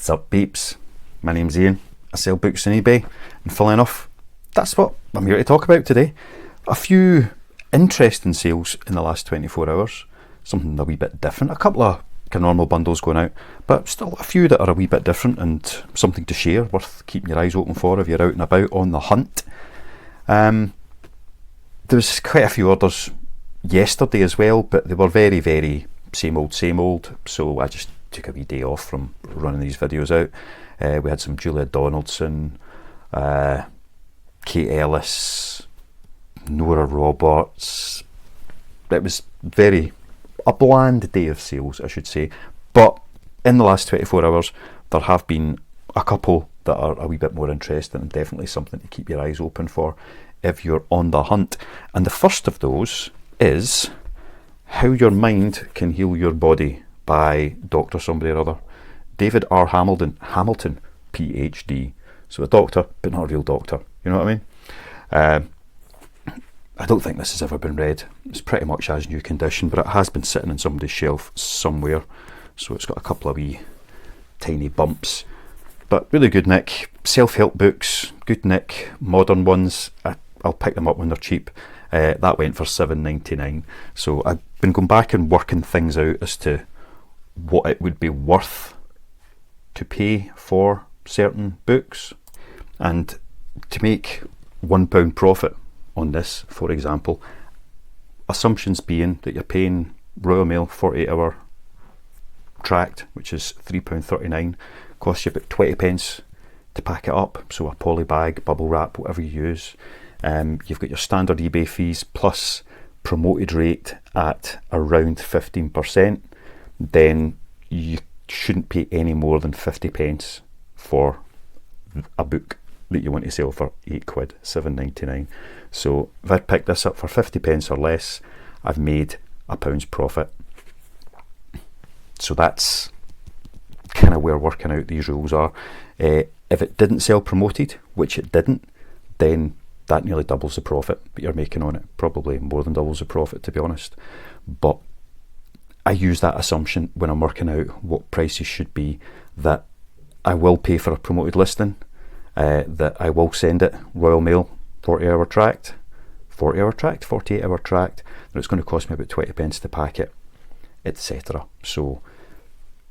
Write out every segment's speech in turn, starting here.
What's up, peeps? My name's Ian. I sell books on eBay, and funnily enough, that's what I'm here to talk about today. A few interesting sales in the last 24 hours, something a wee bit different. A couple of normal bundles going out, but still a few that are a wee bit different and something to share, worth keeping your eyes open for if you're out and about on the hunt. There was quite a few orders yesterday as well, but they were very, very same old, so I just took a wee day off from running these videos out. We had some Julia Donaldson, Kate Ellis, Nora Roberts. It was a bland day of sales, I should say, but in the last 24 hours there have been a couple that are a wee bit more interesting and definitely something to keep your eyes open for if you're on the hunt. And the first of those is How Your Mind Can Heal Your Body by Dr. somebody or other, David R. Hamilton, PhD. So a doctor, but not a real doctor, you know what I mean? I don't think this has ever been read. It's pretty much as new condition, but it has been sitting on somebody's shelf somewhere, so it's got a couple of wee tiny bumps. But really good nick. Self-help books, good nick. Modern ones, I'll pick them up when they're cheap. That went for $7.99. So I've been going back and working things out as to what it would be worth to pay for certain books, and to make £1 profit on this, for example, assumptions being that you're paying Royal Mail 48-hour tract, which is £3.39, costs you about 20 pence to pack it up, so a poly bag, bubble wrap, whatever you use. You've got your standard eBay fees plus promoted rate at around 15%, then you shouldn't pay any more than 50 pence for a book that you want to sell for £8, £7.99. So if I pick this up for 50 pence or less, I've made £1 profit. So that's kind of where working out these rules are. If it didn't sell promoted, which it didn't, then that nearly doubles the profit that you're making on it. Probably more than doubles the profit, to be honest. But I use that assumption when I'm working out what prices should be, that I will pay for a promoted listing, that I will send it Royal Mail 48-hour tract, 48-hour tract, and it's going to cost me about 20 pence to pack it, etc. So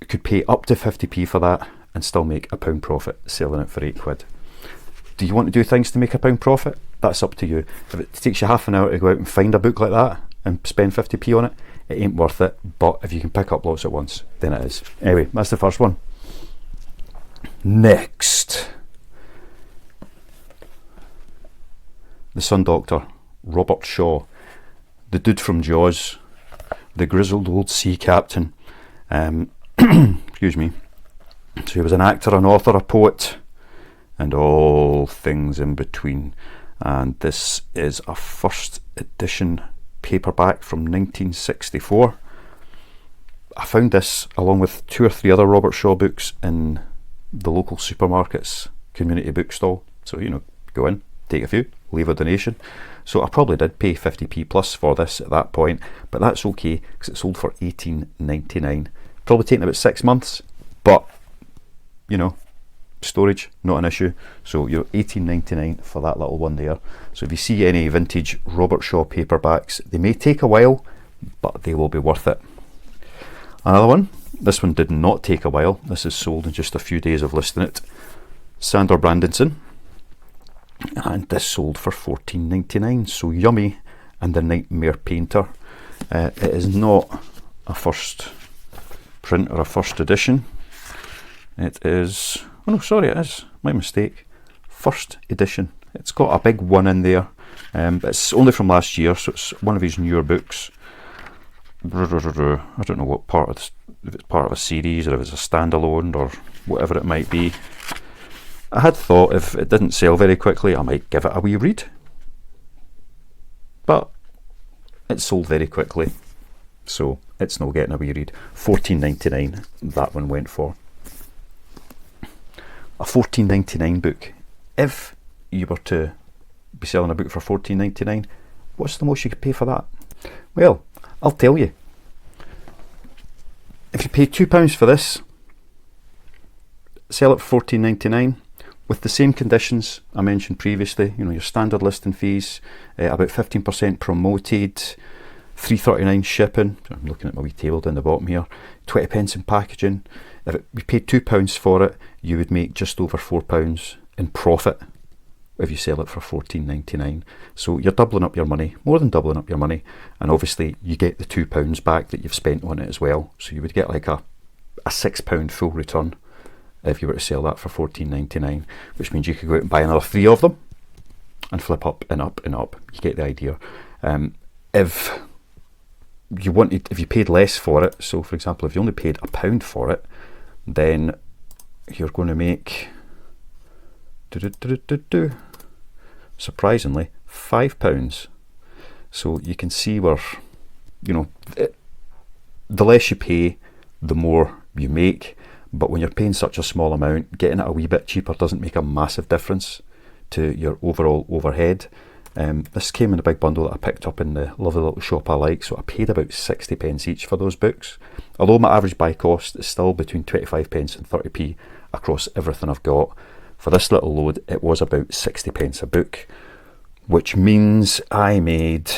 you could pay up to 50p for that and still make £1 profit selling it for £8. Do you want to do things to make £1 profit? That's up to you. If it takes you half an hour to go out and find a book like that and spend 50p on it, it ain't worth it. But if you can pick up lots at once, then it is. Anyway, that's the first one. Next, The Sun Doctor, Robert Shaw, the dude from Jaws, the grizzled old sea captain. Excuse me. So he was an actor, an author, a poet, and all things in between. And this is a first edition paperback from 1964. I found this along with 2 or 3 other Robert Shaw books in the local supermarket's community bookstall. So, you know, go in, take a few, leave a donation. So I probably did pay 50p plus for this at that point, but that's okay because it sold for $18.99. Probably taken about 6 months, but you know, storage not an issue. So you're $18.99 for that little one there. So if you see any vintage Robert Shaw paperbacks, they may take a while, but they will be worth it. Another one, this one did not take a while. This is sold in just a few days of listing it. Sandor Brandonson, and this sold for $14.99. So Yummy and the Nightmare Painter. It is not a first print or a first edition. It is, oh no, sorry, it is, my mistake, first edition. It's got a big 1 in there, but it's only from last year, so it's one of his newer books. I don't know what part of this, if it's part of a series or if it's a standalone or whatever it might be. I had thought if it didn't sell very quickly I might give it a wee read, but it sold very quickly, so it's no getting a wee read. $14.99 that one went for. A $14.99 book. If you were to be selling a book for $14.99, what's the most you could pay for that? Well, I'll tell you. If you pay £2 for this, sell it for $14.99 with the same conditions I mentioned previously. You know, your standard listing fees, about 15% promoted, $3.39 shipping. I'm looking at my wee table down the bottom here. 20 pence in packaging. If we paid £2 for it, you would make just over £4 in profit if you sell it for $14.99. So you're doubling up your money, more than doubling up your money, and obviously you get the £2 back that you've spent on it as well. So you would get like a £6 full return if you were to sell that for $14.99, which means you could go out and buy another 3 of them and flip up and up and up. You get the idea. If you paid less for it, so for example, if you only paid £1 for it, then you're going to make surprisingly £5. So you can see where, you know, the less you pay, the more you make. But when you're paying such a small amount, getting it a wee bit cheaper doesn't make a massive difference to your overall overhead. This came in a big bundle that I picked up in the lovely little shop I like, so I paid about 60 pence each for those books. Although my average buy cost is still between 25 pence and 30p across everything I've got, for this little load it was about 60 pence a book, which means I made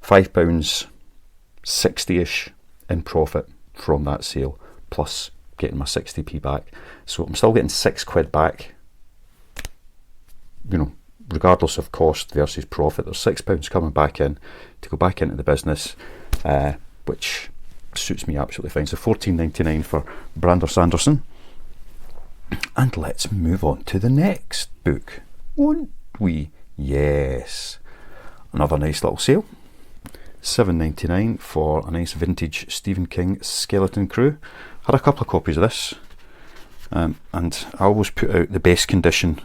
£5.60ish in profit from that sale, plus getting my 60p back. So I'm still getting £6 back, you know, regardless of cost versus profit. There's £6 coming back in to go back into the business, which suits me absolutely fine. So $14.99 for Brandon Sanderson. And let's move on to the next book, won't we? Yes, another nice little sale. $7.99 for a nice vintage Stephen King Skeleton Crew. Had a couple of copies of this, and I always put out the best condition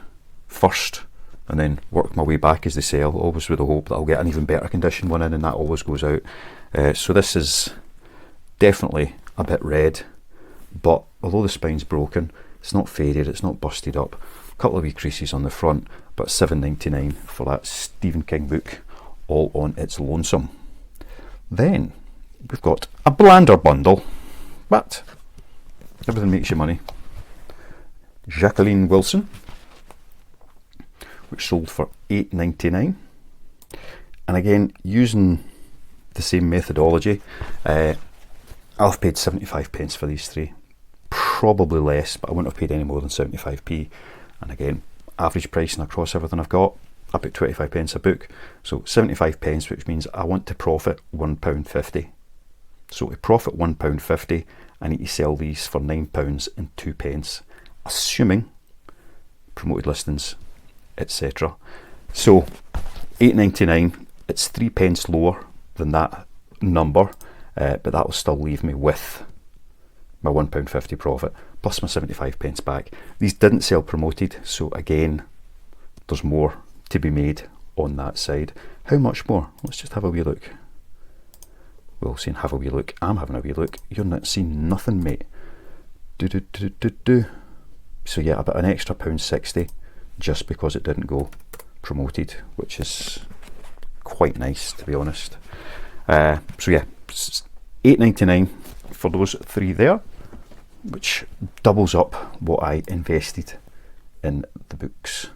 first and then work my way back as they sell, always with the hope that I'll get an even better condition one in, and that always goes out. So this is definitely a bit red, but although the spine's broken, it's not faded, it's not busted up. A couple of wee creases on the front, but $7.99 for that Stephen King book, all on its lonesome. Then we've got a blander bundle, but everything makes you money. Jacqueline Wilson, which sold for $8.99. And again, using the same methodology, I've paid 75 pence for these 3. Probably less, but I wouldn't have paid any more than 75p. And again, average pricing across everything I've got, about 25 pence a book. So 75 pence, which means I want to profit £1.50. So to profit £1.50, I need to sell these for £9 and 2 pence, assuming promoted listings, etc. So $8.99, it's 3 pence lower than that number, but that will still leave me with my £1.50 profit plus my 75 pence back. These didn't sell promoted, so again, there's more to be made on that side. How much more? Let's just have a wee look. We'll see and have a wee look. I'm having a wee look. You're not seeing nothing, mate. So yeah, about an extra £1.60 just because it didn't go promoted, which is quite nice, to be honest. So yeah, $8.99 for those 3 there, which doubles up what I invested in the books.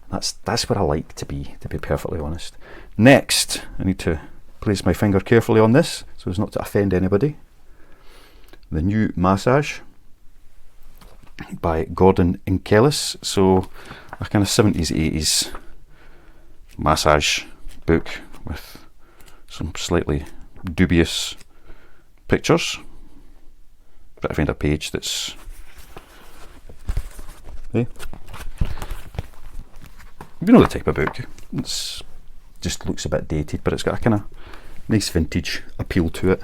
That's where I like to be perfectly honest. Next, I need to place my finger carefully on this so as not to offend anybody. The New Massage by Gordon and Ellis. So a kind of 70s, 80s massage book with some slightly dubious pictures. But I find a page that's you know the type of book. It's just looks a bit dated, but it's got a kind of nice vintage appeal to it.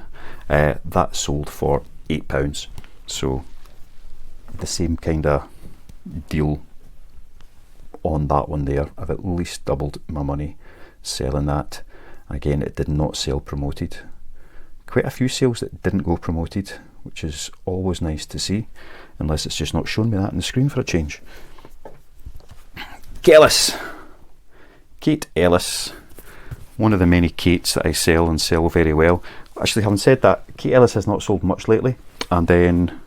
That sold for £8. So the same kind of deal on that one there. I've at least doubled my money selling that. Again, it did not sell promoted. Quite a few sales that didn't go promoted, which is always nice to see, unless it's just not showing me that on the screen for a change. Kate Ellis, one of the many Kates that I sell and sell very well. Actually, having said that, Kate Ellis has not sold much lately, and then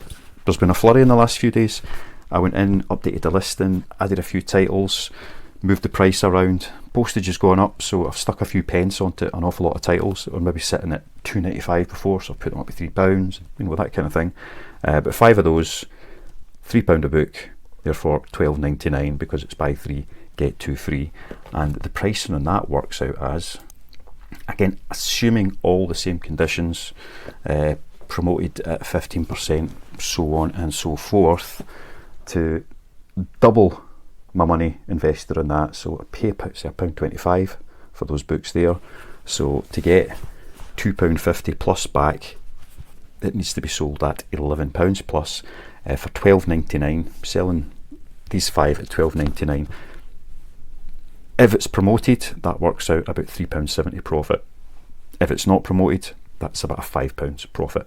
there's been a flurry in the last few days. I went in, updated the listing, added a few titles, moved the price around. Postage is going up, so I've stuck a few pence onto an awful lot of titles that were maybe sitting at £2.95 before, so I've put them up to £3, that kind of thing. But 5 of those, £3 a book, therefore £12.99, because it's buy 3 get 2 free. And the pricing on that works out as, again, assuming all the same conditions, promoted at 15%, so on and so forth, to double my money invested in that. So I pay say £1.25 for those books there. So to get £2.50 plus back, it needs to be sold at £11 plus, for £12.99, selling these 5 at £12.99. If it's promoted, that works out about £3.70 profit. If it's not promoted, that's about a £5 profit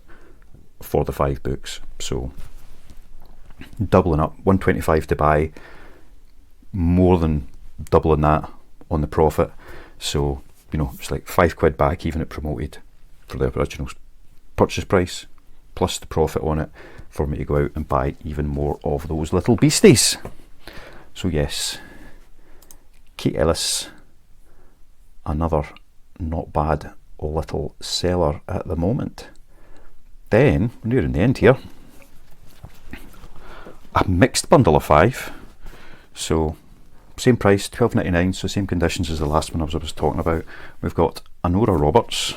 for the 5 books. So doubling up, £1.25 to buy, more than doubling that on the profit. So it's like £5 back even at promoted for the original purchase price, plus the profit on it for me to go out and buy even more of those little beasties. So yes, Kate Ellis, another not bad little seller at the moment. Then, we're nearing the end here, a mixed bundle of 5. So same price, £12.99, so same conditions as the last one I was talking about. We've got a Nora Roberts,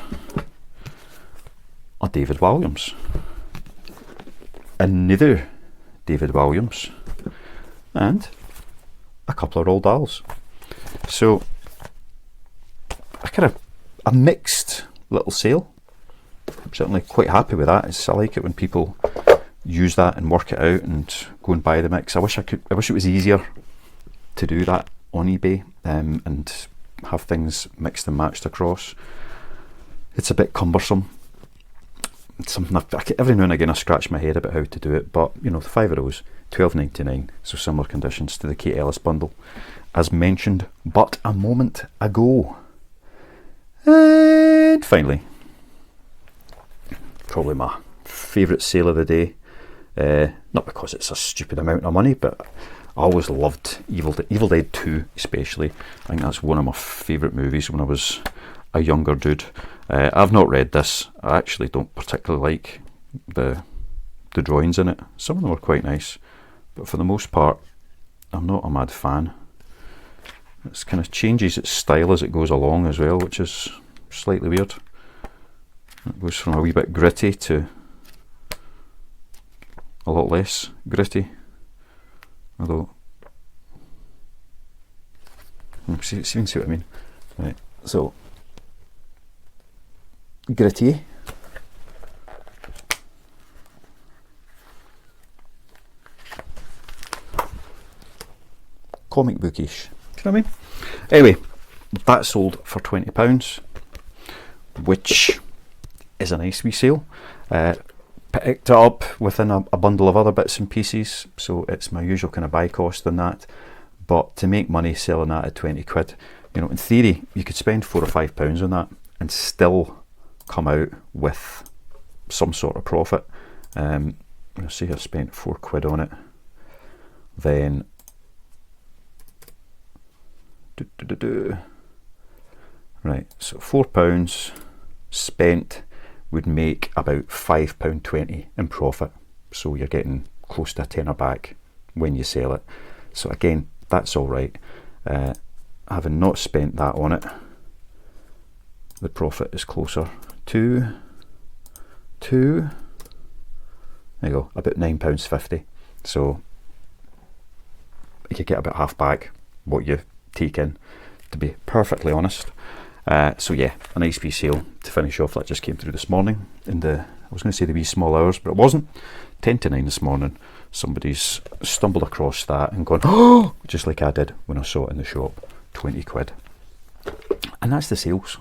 a David Walliams, another David Walliams, and a couple of Roald Dahls. So a mixed little sale. I'm certainly quite happy with that. I like it when people use that and work it out and go and buy the mix. I wish it was easier to do that on eBay, and have things mixed and matched across. It's a bit cumbersome. It's something every now and again I scratch my head about how to do it, but the 5 of those, £12.99, so similar conditions to the Kate Ellis bundle as mentioned but a moment ago. And finally, probably my favourite sale of the day, not because it's a stupid amount of money, but I always loved Evil Dead 2 especially. I think that's one of my favourite movies when I was a younger dude. I've not read this. I actually don't particularly like the drawings in it. Some of them are quite nice, but for the most part I'm not a mad fan. It kind of changes its style as it goes along as well, which is slightly weird. It goes from a wee bit gritty to a lot less gritty. Although, see what I mean. Right, so gritty, comic bookish. Do you know what I mean? Anyway, that sold for £20, which is a nice wee sale. Picked it up within a bundle of other bits and pieces, so it's my usual kind of buy cost on that. But to make money selling that at £20, in theory you could spend £4 or £5 on that and still come out with some sort of profit. Say I've spent £4 on it, then right, so £4 spent would make about £5.20 in profit, so you're getting close to a tenner back when you sell it. So again, that's all right. Having not spent that on it, the profit is closer to there you go, about £9.50. So you get about half back what you take in, to be perfectly honest. So yeah, a nice wee sale to finish off. That just came through this morning in I was going to say the wee small hours, but it wasn't. 10 to 9 this morning, somebody's stumbled across that and gone, oh, just like I did when I saw it in the shop, £20. And that's the sales.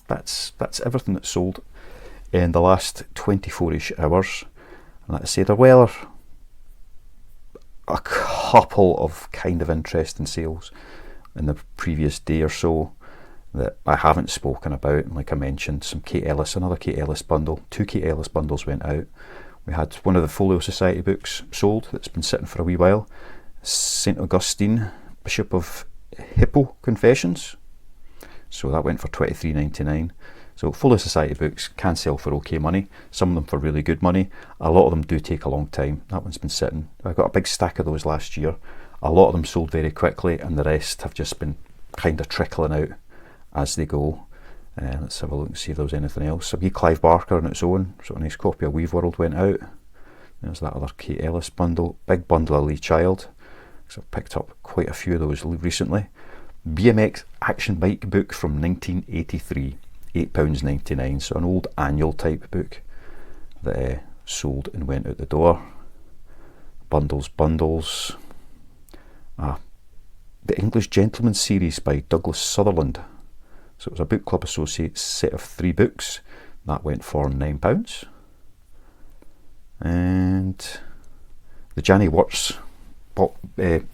That's everything that's sold in the last 24-ish hours. And like I said, there were a couple of kind of interesting sales in the previous day or so that I haven't spoken about. And like I mentioned, some Kate Ellis, another Kate Ellis bundle, 2 Kate Ellis bundles went out. We had one of the Folio Society books sold that's been sitting for a wee while. St. Augustine, Bishop of Hippo Confessions. So that went for $23.99. So Folio Society books can sell for okay money. Some of them for really good money. A lot of them do take a long time. That one's been sitting. I got a big stack of those last year. A lot of them sold very quickly, and the rest have just been kind of trickling out as they go. Let's have a look and see if there's anything else. A wee Clive Barker on its own. So a nice copy of Weave World went out. There's that other Kate Ellis bundle. Big Bundle of Lee Child. So I've picked up quite a few of those recently. BMX Action Bike book from 1983, £8.99. So an old annual type book that sold and went out the door. Bundles. The English Gentleman series by Douglas Sutherland. So it was a Book Club Associates set of 3 books. That went for £9. And the Janny Wirtz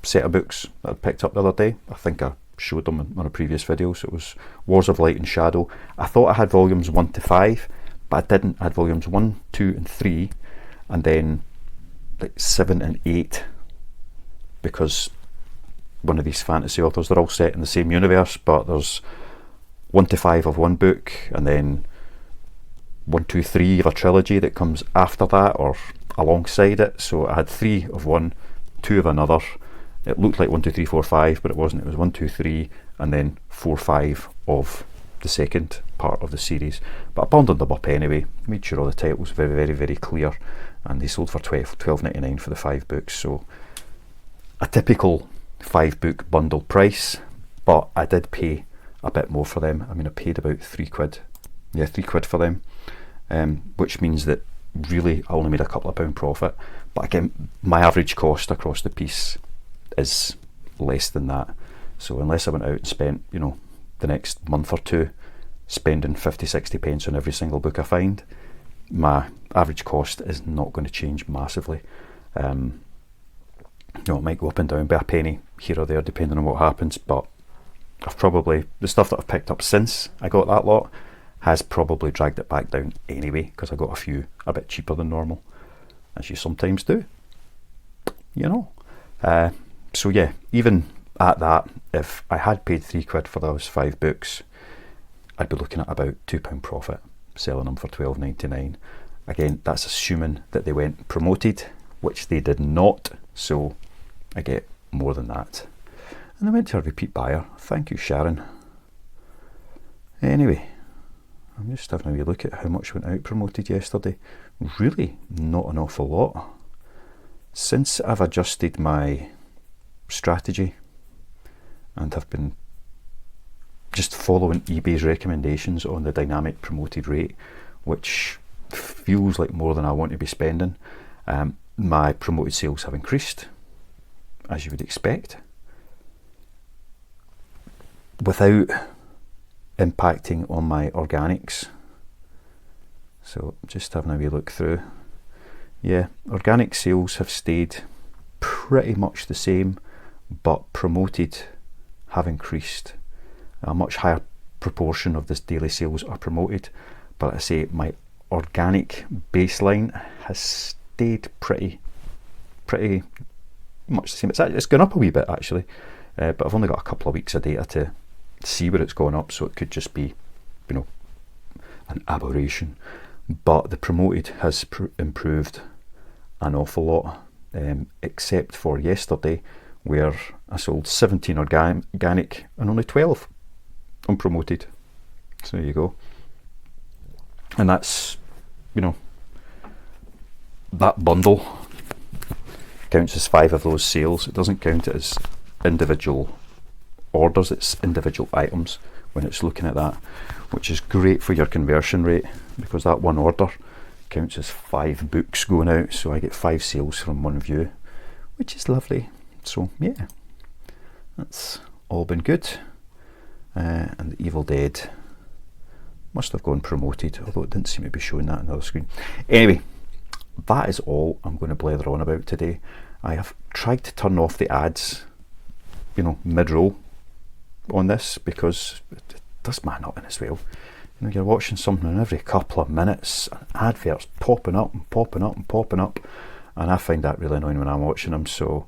set of books that I picked up the other day. I think I showed them on a previous video. So it was Wars of Light and Shadow. I thought I had volumes 1 to 5, but I didn't. I had volumes 1, 2 and 3, and then like 7 and 8, because one of these fantasy authors, they're all set in the same universe, but there's 1 to 5 of one book, and then 1, 2, 3 of a trilogy that comes after that or alongside it. So I had 3 of one, 2 of another. It looked like 1, 2, 3, 4, 5, but it wasn't. It was 1, 2, 3, and then 4, 5 of the second part of the series. But I bundled them up anyway, made sure all the titles were very clear, and they sold for $12.99 for the 5 books. So a typical 5 book bundle price, but I did pay a bit more for them. I mean, I paid about £3. Yeah, £3 for them, which means that really I only made a couple of pound profit. But again, my average cost across the piece is less than that. So unless I went out and spent, you know, the next month or two spending 50-60 pence on every single book I find, my average cost is not going to change massively. You know, it might go up and down by a penny here or there depending on what happens, but I've probably, the stuff that I've picked up since I got that lot has probably dragged it back down anyway, because I got a few a bit cheaper than normal, as you sometimes do, you know. So yeah, even at that, if I had paid £3 for those 5 books, I'd be looking at about £2 profit selling them for $12.99. Again, that's assuming that they went promoted, which they did not, so I get more than that. And I went to a repeat buyer. Thank you, Sharon. Anyway, I'm just having a wee look at how much went out promoted yesterday. Really not an awful lot. Since I've adjusted my strategy and have been just following eBay's recommendations on the dynamic promoted rate, which feels like more than I want to be spending, my promoted sales have increased, as you would expect, without impacting on my organics. So just having a wee look through. Yeah, organic sales have stayed pretty much the same, but promoted have increased. A much higher proportion of this daily sales are promoted, but I say my organic baseline has stayed pretty much the same. It's gone up a wee bit actually, but I've only got a couple of weeks of data to see where it's gone up, so it could just be, you know, an aberration. But the promoted has improved an awful lot, except for yesterday, where I sold 17 organic and only 12 unpromoted. So there you go. And that's, you know, that bundle counts as 5 of those sales. It doesn't count it as individual orders, it's individual items when it's looking at that, which is great for your conversion rate, because that one order counts as 5 books going out, so I get 5 sales from one view, which is lovely. So yeah, that's all been good. And the Evil Dead must have gone promoted, although it didn't seem to be showing that on the other screen. Anyway, that is all I'm going to blather on about today. I have tried to turn off the ads, you know, mid-roll on this, because it does man up in as well. You know, you're watching something and every couple of minutes, adverts popping up and popping up and popping up, and I find that really annoying when I'm watching them. So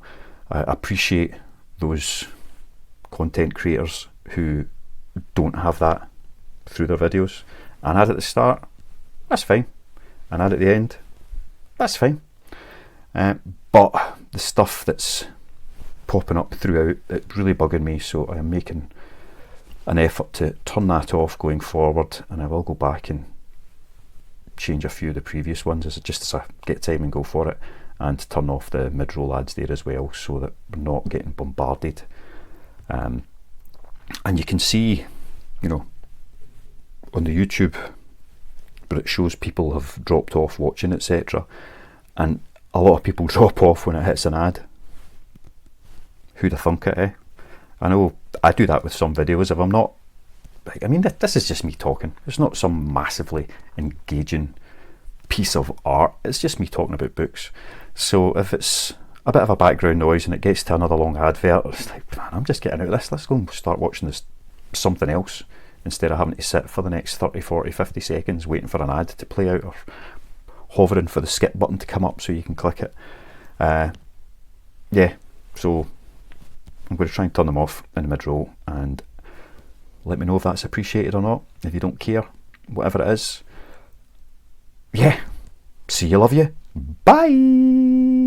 I appreciate those content creators who don't have that through their videos. An ad at the start, that's fine. An ad at the end, that's fine. But the stuff that's popping up throughout, it's really bugging me, so I am making an effort to turn that off going forward, and I will go back and change a few of the previous ones just as I get time and go for it, and turn off the mid-roll ads there as well, so that we're not getting bombarded. And you can see, you know, on the YouTube where it shows people have dropped off watching, etc., and a lot of people drop off when it hits an ad. Who'd have thunk it, eh? I know I do that with some videos. If I'm not, I mean, this is just me talking. It's not some massively engaging piece of art. It's just me talking about books. So if it's a bit of a background noise and it gets to another long advert, it's like, man, I'm just getting out of this. Let's go and start watching this something else instead of having to sit for the next 30, 40, 50 seconds waiting for an ad to play out, or hovering for the skip button to come up so you can click it. Yeah, so I'm going to try and turn them off in the mid-roll, and let me know if that's appreciated or not. If you don't care, whatever it is, yeah, see you, love you, bye.